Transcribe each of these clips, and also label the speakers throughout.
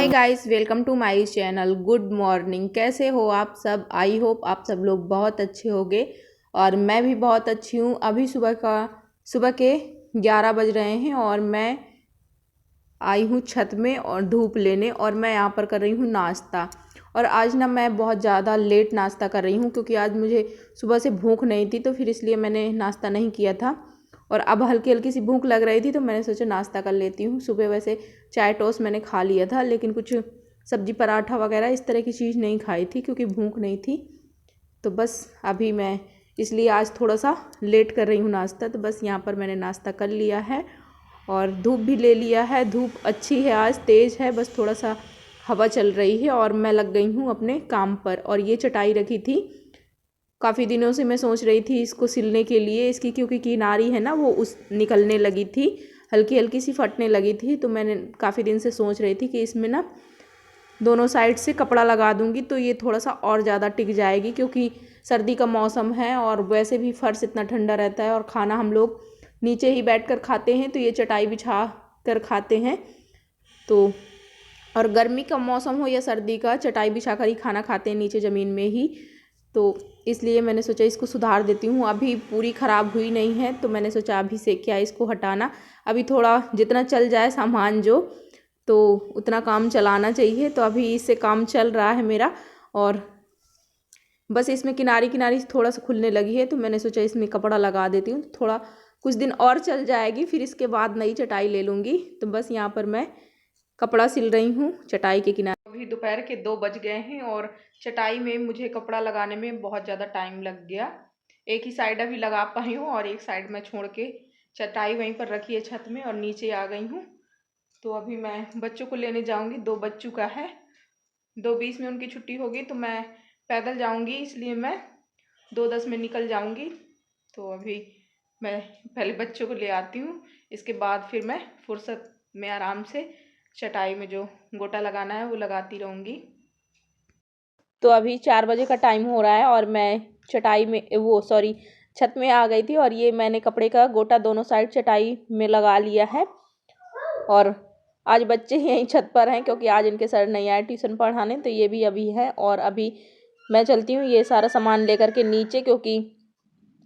Speaker 1: Hi guys, welcome to my channel. Good morning. कैसे हो आप सब? आई होप आप सब लोग बहुत अच्छे होंगे और मैं भी बहुत अच्छी हूँ। अभी सुबह के 11 बज रहे हैं और मैं आई हूँ छत में और धूप लेने, और मैं यहाँ पर कर रही हूँ नाश्ता। और आज ना मैं बहुत ज़्यादा लेट नाश्ता कर रही हूँ क्योंकि आज मुझे सुबह से भूख नहीं थी, तो फिर इसलिए मैंने नाश्ता नहीं किया था। और अब हल्की हल्की सी भूख लग रही थी तो मैंने सोचा नाश्ता कर लेती हूँ। सुबह वैसे चाय टोस्ट मैंने खा लिया था, लेकिन कुछ सब्जी पराठा वगैरह इस तरह की चीज़ नहीं खाई थी क्योंकि भूख नहीं थी। तो बस अभी मैं इसलिए आज थोड़ा सा लेट कर रही हूँ नाश्ता। तो बस यहाँ पर मैंने नाश्ता कर लिया है और धूप भी ले लिया है। धूप अच्छी है, आज तेज़ है, बस थोड़ा सा हवा चल रही है और मैं लग गई हूँ अपने काम पर। और ये चटाई रखी थी, काफ़ी दिनों से मैं सोच रही थी इसको सिलने के लिए, इसकी क्योंकि किनारी है ना वो उस निकलने लगी थी, हल्की हल्की सी फटने लगी थी। तो मैंने काफ़ी दिन से सोच रही थी कि इसमें ना दोनों साइड से कपड़ा लगा दूंगी तो ये थोड़ा सा और ज़्यादा टिक जाएगी, क्योंकि सर्दी का मौसम है और वैसे भी फर्श इतना ठंडा रहता है और खाना हम लोग नीचे ही बैठ कर खाते हैं, तो ये चटाई बिछा कर खाते हैं। तो और गर्मी का मौसम हो या सर्दी का, चटाई बिछा कर ही खाना खाते हैं नीचे ज़मीन में ही। तो इसलिए मैंने सोचा इसको सुधार देती हूँ। अभी पूरी ख़राब हुई नहीं है तो मैंने सोचा अभी से क्या इसको हटाना, अभी थोड़ा जितना चल जाए सामान जो, तो उतना काम चलाना चाहिए। तो अभी इससे काम चल रहा है मेरा। और बस इसमें किनारी किनारी थोड़ा सा खुलने लगी है तो मैंने सोचा इसमें कपड़ा लगा देती हूँ, थोड़ा कुछ दिन और चल जाएगी, फिर इसके बाद नई चटाई ले लूँगी। तो बस यहाँ पर मैं कपड़ा सिल रही हूँ चटाई के किनारे। अभी दोपहर के 2 बज गए हैं और चटाई में मुझे कपड़ा लगाने में बहुत ज़्यादा टाइम लग गया। एक ही साइड अभी लगा पाई हूँ और एक साइड मैं छोड़ के चटाई वहीं पर रखी है छत में और नीचे आ गई हूँ। तो अभी मैं बच्चों को लेने जाऊँगी, 2 बज चुका है, 2:20 में उनकी छुट्टी होगी। तो मैं पैदल जाऊँगी, इसलिए मैं 2:10 में निकल जाऊँगी। तो अभी मैं पहले बच्चों को ले आती हूँ, इसके बाद फिर मैं फुर्सत में आराम से चटाई में जो गोटा लगाना है वो लगाती रहूँगी। तो अभी 4 बजे का टाइम हो रहा है और मैं चटाई में छत में आ गई थी और ये मैंने कपड़े का गोटा दोनों साइड चटाई में लगा लिया है। और आज बच्चे यहीं छत पर हैं क्योंकि आज इनके सर नहीं आए ट्यूशन पढ़ाने, तो ये भी अभी है। और अभी मैं चलती हूँ ये सारा सामान लेकर के नीचे, क्योंकि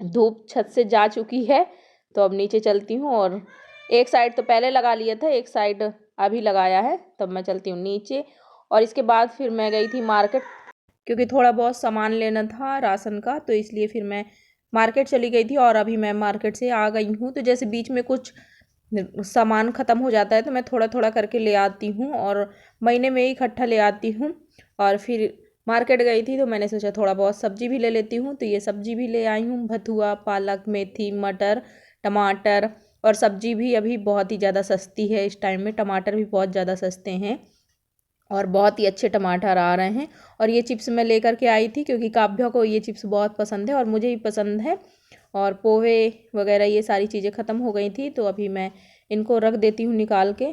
Speaker 1: धूप छत से जा चुकी है। तो अब नीचे चलती हूँ और एक साइड तो पहले लगा लिया था, एक साइड अभी लगाया है। तब मैं चलती हूँ नीचे। और इसके बाद फिर मैं गई थी मार्केट, क्योंकि थोड़ा बहुत सामान लेना था राशन का, तो इसलिए फिर मैं मार्केट चली गई थी। और अभी मैं मार्केट से आ गई हूँ, तो जैसे बीच में कुछ सामान ख़त्म हो जाता है तो मैं थोड़ा थोड़ा करके ले आती हूँ और महीने में इकट्ठा ले आती हूँ। और फिर मार्केट गई थी तो मैंने सोचा थोड़ा बहुत सब्जी भी ले लेती हूँ, तो ये सब्जी भी ले आई हूँ, भथुआ, पालक, मेथी, मटर, टमाटर। और सब्जी भी अभी बहुत ही ज़्यादा सस्ती है इस टाइम में, टमाटर भी बहुत ज़्यादा सस्ते हैं और बहुत ही अच्छे टमाटर आ रहे हैं। और ये चिप्स मैं लेकर के आई थी क्योंकि काव्या को ये चिप्स बहुत पसंद है और मुझे भी पसंद है। और पोहे वगैरह ये सारी चीज़ें ख़त्म हो गई थी, तो अभी मैं इनको रख देती हूँ निकाल के।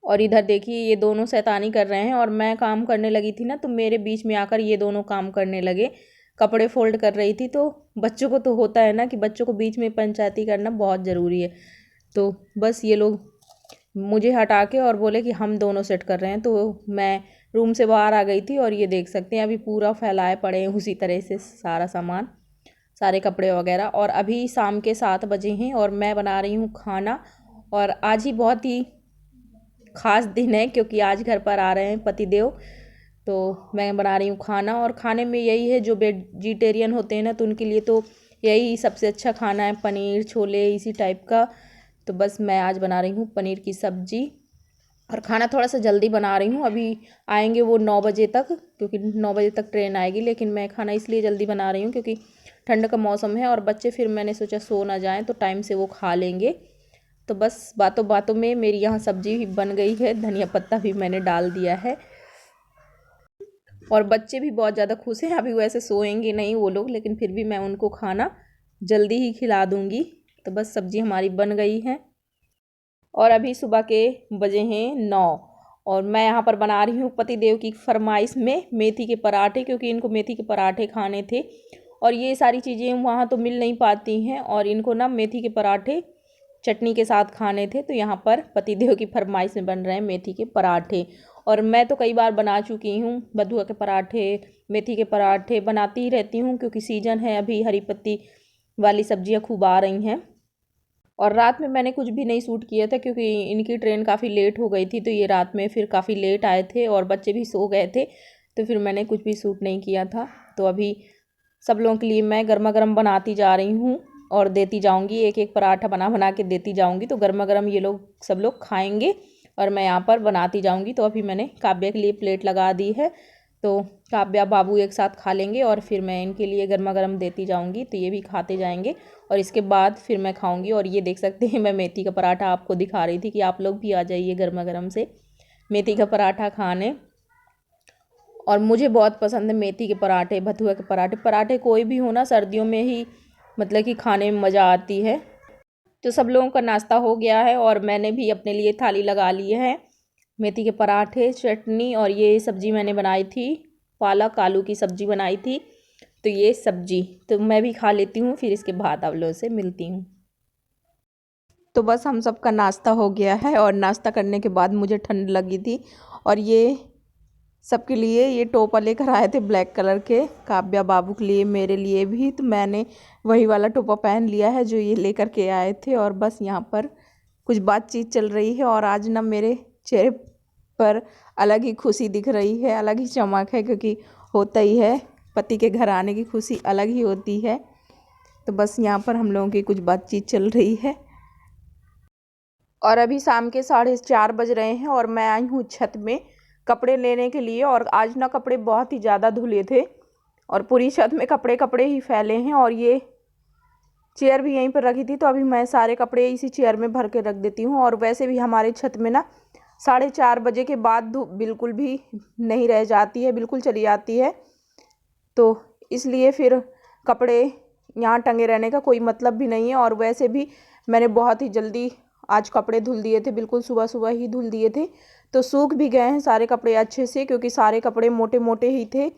Speaker 1: और इधर देखिए ये दोनों शैतानी कर रहे हैं और मैं काम करने लगी थी ना, तो मेरे बीच में आकर ये दोनों काम करने लगे। कपड़े फोल्ड कर रही थी, तो बच्चों को तो होता है ना कि बच्चों को बीच में पंचायती करना बहुत ज़रूरी है। तो बस ये लोग मुझे हटा के और बोले कि हम दोनों सेट कर रहे हैं, तो मैं रूम से बाहर आ गई थी। और ये देख सकते हैं अभी पूरा फैलाए पड़े हैं उसी तरह से सारा सामान, सारे कपड़े वगैरह। और अभी शाम के 7 बजे हैं और मैं बना रही हूँ खाना। और आज ही बहुत ही ख़ास दिन है क्योंकि आज घर पर आ रहे हैं पतिदेव, तो मैं बना रही हूँ खाना। और खाने में यही है, जो वेजिटेरियन होते हैं ना तो उनके लिए तो यही सबसे अच्छा खाना है, पनीर, छोले, इसी टाइप का। तो बस मैं आज बना रही हूँ पनीर की सब्ज़ी और खाना थोड़ा सा जल्दी बना रही हूँ। अभी आएंगे वो 9 बजे तक, क्योंकि 9 बजे तक ट्रेन आएगी। लेकिन मैं खाना इसलिए जल्दी बना रही हूँ क्योंकि ठंड का मौसम है और बच्चे फिर मैंने सोचा सो ना जाएं, तो टाइम से वो खा लेंगे। तो बस बातों बातों में मेरी यहाँ सब्जी भी बन गई है, धनिया पत्ता भी मैंने डाल दिया है और बच्चे भी बहुत ज़्यादा खुश हैं। अभी वैसे सोएंगे नहीं वो लोग, लेकिन फिर भी मैं उनको खाना जल्दी ही खिला दूँगी। तो बस सब्ज़ी हमारी बन गई है और अभी सुबह के बजे हैं 9 और मैं यहाँ पर बना रही हूँ पतिदेव की फरमाइश में मेथी के पराठे, क्योंकि इनको मेथी के पराठे खाने थे। और ये सारी चीज़ें वहाँ तो मिल नहीं पाती हैं और इनको ना मेथी के पराठे चटनी के साथ खाने थे। तो यहाँ पर पतिदेव की फरमाइश में बन रहे हैं मेथी के पराठे। और मैं तो कई बार बना चुकी हूँ बथुआ के पराठे, मेथी के पराठे बनाती ही रहती हूँ, क्योंकि सीजन है अभी हरी पत्ती वाली सब्जियाँ खूब आ रही हैं। और रात में मैंने कुछ भी नहीं शूट किया था, क्योंकि इनकी ट्रेन काफ़ी लेट हो गई थी। तो ये रात में फिर काफ़ी लेट आए थे और बच्चे भी सो गए थे, तो फिर मैंने कुछ भी शूट नहीं किया था। तो अभी सब लोगों के लिए मैं गर्मा गर्म बनाती जा रही हूँ और देती जाऊँगी, एक एक पराठा बना बना के देती जाऊँगी। तो गर्मा गर्म ये लोग सब लोग खाएँगे और मैं यहाँ पर बनाती जाऊँगी। तो अभी मैंने काव्या के लिए प्लेट लगा दी है, तो काव्या बाबू एक साथ खा लेंगे और फिर मैं इनके लिए गर्मा गर्म देती जाऊँगी। तो ये भी खाते जाएंगे और इसके बाद फिर मैं खाऊँगी। और ये देख सकते हैं मैं मेथी का पराठा आपको दिखा रही थी कि आप लोग भी आ जाइए गर्मा गर्म से मेथी का पराठा खाने। और मुझे बहुत पसंद है मेथी के पराठे, भथुआ के पराठे। पराठे कोई भी हो ना, सर्दियों में ही मतलब कि खाने में मज़ा आती है। तो सब लोगों का नाश्ता हो गया है और मैंने भी अपने लिए थाली लगा ली है। मेथी के पराठे, चटनी और ये सब्ज़ी मैंने बनाई थी, पालक आलू की सब्ज़ी बनाई थी। तो ये सब्ज़ी तो मैं भी खा लेती हूँ, फिर इसके बाद आप लोगों से मिलती हूँ। तो बस हम सबका नाश्ता हो गया है और नाश्ता करने के बाद मुझे ठंड लगी थी और ये सबके लिए ये टोपा लेकर आए थे ब्लैक कलर के, काव्या बाबू के लिए, मेरे लिए भी। तो मैंने वही वाला टोपा पहन लिया है जो ये लेकर के आए थे। और बस यहाँ पर कुछ बातचीत चल रही है और आज ना मेरे चेहरे पर अलग ही खुशी दिख रही है, अलग ही चमक है, क्योंकि होता ही है पति के घर आने की खुशी अलग ही होती है। तो बस यहाँ पर हम लोगों की कुछ बातचीत चल रही है और अभी शाम के 4:30 बज रहे हैं और मैं आई हूँ छत में कपड़े लेने के लिए। और आज ना कपड़े बहुत ही ज़्यादा धुले थे और पूरी छत में कपड़े कपड़े ही फैले हैं। और ये चेयर भी यहीं पर रखी थी, तो अभी मैं सारे कपड़े इसी चेयर में भर के रख देती हूँ। और वैसे भी हमारे छत में ना 4:30 बजे के बाद धूप बिल्कुल भी नहीं रह जाती है, बिल्कुल चली जाती है। तो इसलिए फिर कपड़े यहाँ टंगे रहने का कोई मतलब भी नहीं है। और वैसे भी मैंने बहुत ही जल्दी आज कपड़े धुल दिए थे, बिल्कुल सुबह सुबह ही धुल दिए थे। तो सूख भी गए हैं सारे कपड़े अच्छे से, क्योंकि सारे कपड़े मोटे मोटे ही थे।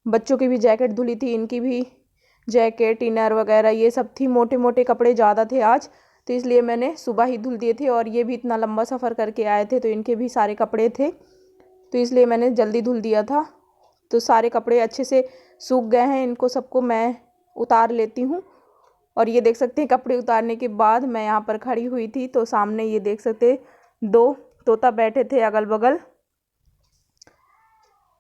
Speaker 1: बच्चों की भी जैकेट धुली थी, इनकी भी जैकेट इनर वगैरह ये सब थी, मोटे मोटे कपड़े ज़्यादा थे आज, तो इसलिए मैंने सुबह ही धुल दिए थे। और ये भी इतना लंबा सफ़र करके आए थे तो इनके भी सारे कपड़े थे, तो इसलिए मैंने जल्दी धुल दिया था। तो सारे कपड़े अच्छे से सूख गए हैं, इनको सबको मैं उतार लेती हूँ। और ये देख सकते हैं कपड़े उतारने के बाद मैं यहाँ पर खड़ी हुई थी, तो सामने ये देख सकते 2 तोता बैठे थे अगल बगल।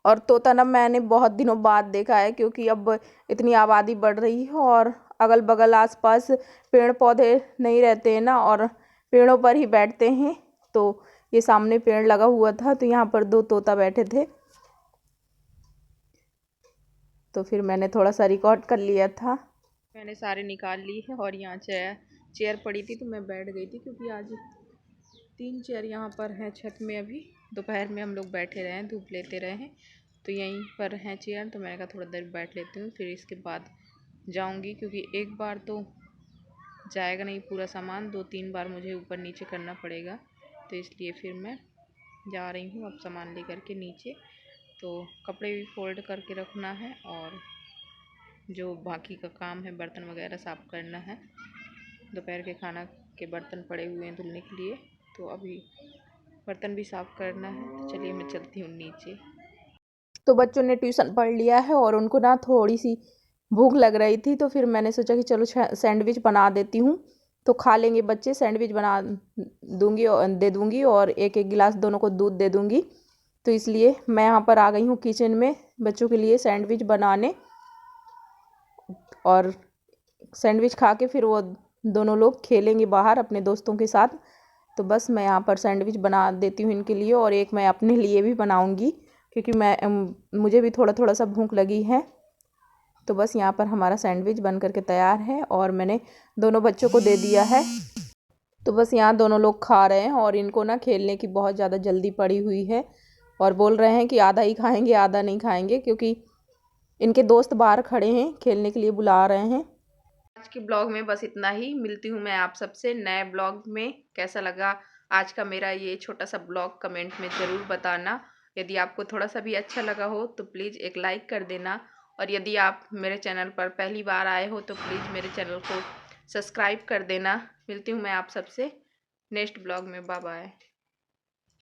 Speaker 1: और तोता ना मैंने बहुत दिनों बाद देखा है, क्योंकि अब इतनी आबादी बढ़ रही है और अगल बगल आसपास पेड़ पौधे नहीं रहते हैं ना, और पेड़ों पर ही बैठते हैं। तो ये सामने पेड़ लगा हुआ था, तो यहाँ पर 2 तोता बैठे थे, तो फिर मैंने थोड़ा सा रिकॉर्ड कर लिया था। मैंने सारे निकाल ली है और यहाँ चेयर पड़ी थी तो मैं बैठ गई थी, क्योंकि आज 3 चेयर यहाँ पर हैं छत में। अभी दोपहर में हम लोग बैठे रहे हैं, धूप लेते रहे हैं, तो यहीं पर हैं चेयर। तो मैंने कहा थोड़ा देर बैठ लेती हूँ, फिर इसके बाद जाऊँगी, क्योंकि एक बार तो जाएगा नहीं पूरा सामान, 2-3 बार मुझे ऊपर नीचे करना पड़ेगा। तो इसलिए फिर मैं जा रही हूँ अब सामान लेकर के नीचे। तो कपड़े भी फोल्ड करके रखना है और जो बाकी का काम है बर्तन वगैरह साफ़ करना है। दोपहर के खाना के बर्तन पड़े हुए हैं धुलने के लिए, तो अभी बर्तन भी साफ़ करना है। तो चलिए मैं चलती हूँ नीचे। तो बच्चों ने ट्यूशन पढ़ लिया है और उनको ना थोड़ी सी भूख लग रही थी, तो फिर मैंने सोचा कि चलो सैंडविच बना देती हूँ, तो खा लेंगे बच्चे। सैंडविच बना दूँगी और दे दूँगी और एक एक गिलास दोनों को दूध दे दूँगी। तो इसलिए मैं यहाँ पर आ गई हूँ किचन में बच्चों के लिए सैंडविच बनाने। और सैंडविच खा के फिर वो दोनों लोग खेलेंगे बाहर अपने दोस्तों के साथ। तो बस मैं यहाँ पर सैंडविच बना देती हूँ इनके लिए, और एक मैं अपने लिए भी बनाऊँगी, क्योंकि मुझे भी थोड़ा थोड़ा सा भूख लगी है। तो बस यहाँ पर हमारा सैंडविच बन करके तैयार है और मैंने दोनों बच्चों को दे दिया है। तो बस यहाँ दोनों लोग खा रहे हैं और इनको ना खेलने की बहुत ज़्यादा जल्दी पड़ी हुई है और बोल रहे हैं कि आधा ही खाएंगे आधा नहीं खाएंगे, क्योंकि इनके दोस्त बाहर खड़े हैं खेलने के लिए बुला रहे हैं। आज के ब्लॉग में बस इतना ही, मिलती हूँ मैं आप सबसे नए ब्लॉग में। कैसा लगा आज का मेरा ये छोटा सा ब्लॉग कमेंट में ज़रूर बताना। यदि आपको थोड़ा सा भी अच्छा लगा हो तो प्लीज़ एक लाइक कर देना, और यदि आप मेरे चैनल पर पहली बार आए हो तो प्लीज़ मेरे चैनल को सब्सक्राइब कर देना। मिलती हूँ मैं आप सबसे नेक्स्ट ब्लॉग में। Bye bye.